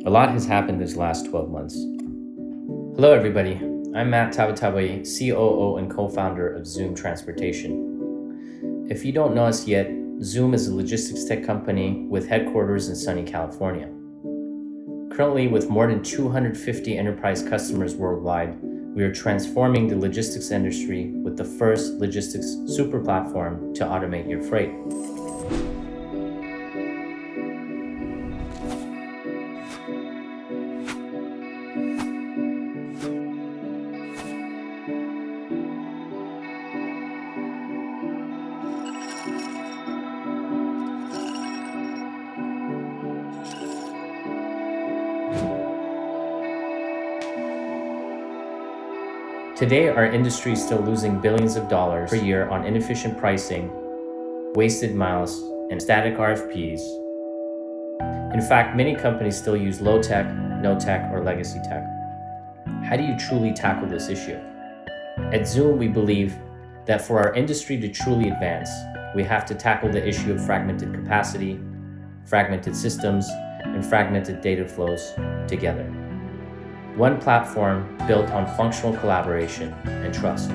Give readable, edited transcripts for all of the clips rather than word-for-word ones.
A lot has happened this last 12 months. Hello everybody, I'm Matt Tabatabai, COO and co-founder of ZUUM Transportation. If you don't know us yet, ZUUM is a logistics tech company with headquarters in sunny California. Currently, with more than 250 enterprise customers worldwide, we are transforming the logistics industry with the first logistics super platform to automate your freight. Today, our industry is still losing billions of dollars per year on inefficient pricing, wasted miles, and static RFPs. In fact, many companies still use low-tech, no-tech, or legacy tech. How do you truly tackle this issue? At ZUUM, we believe that for our industry to truly advance, we have to tackle the issue of fragmented capacity, fragmented systems, and fragmented data flows together. One platform built on functional collaboration and trust.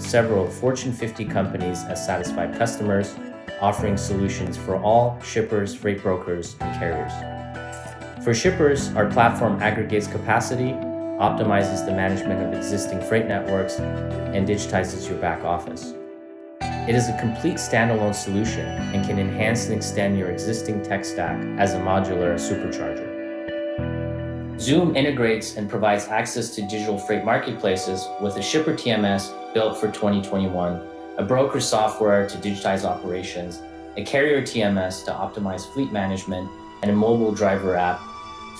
Several Fortune 50 companies as satisfied customers, offering solutions for all shippers, freight brokers, and carriers. For shippers, our platform aggregates capacity, optimizes the management of existing freight networks, and digitizes your back office. It is a complete standalone solution and can enhance and extend your existing tech stack as a modular supercharger. ZUUM integrates and provides access to digital freight marketplaces with a shipper TMS built for 2021, a broker software to digitize operations, a carrier TMS to optimize fleet management, and a mobile driver app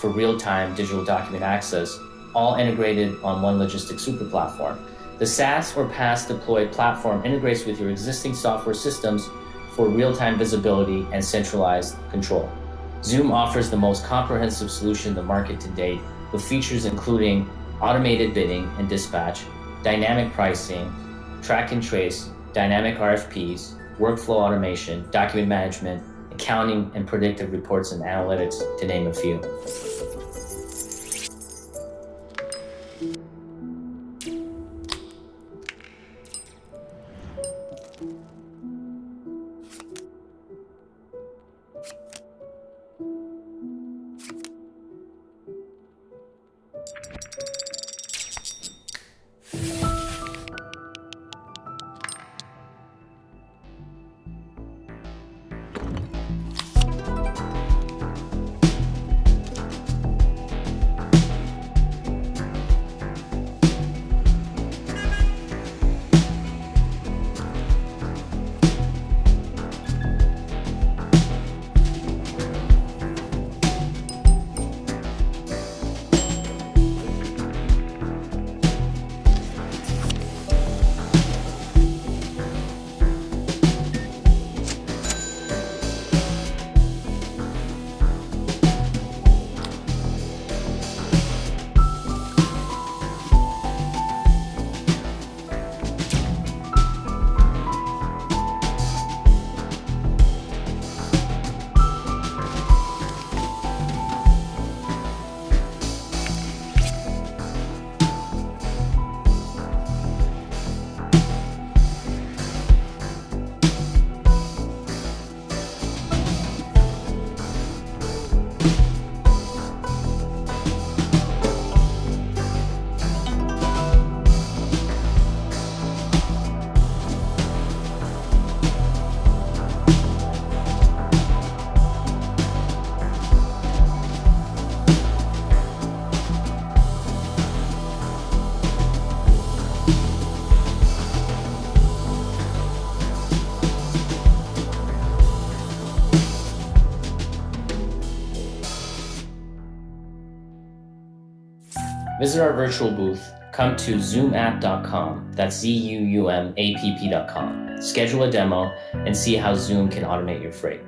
for real-time digital document access, all integrated on one logistics super platform. The SaaS or PaaS deployed platform integrates with your existing software systems for real-time visibility and centralized control. ZUUM offers the most comprehensive solution in the market to date, with features including automated bidding and dispatch, dynamic pricing, track and trace, dynamic RFPs, workflow automation, document management, accounting, and predictive reports and analytics, to name a few. Visit our virtual booth. Come to ZUUMapp.com, that's ZUUMapp.com. Schedule a demo and see how ZUUM can automate your freight.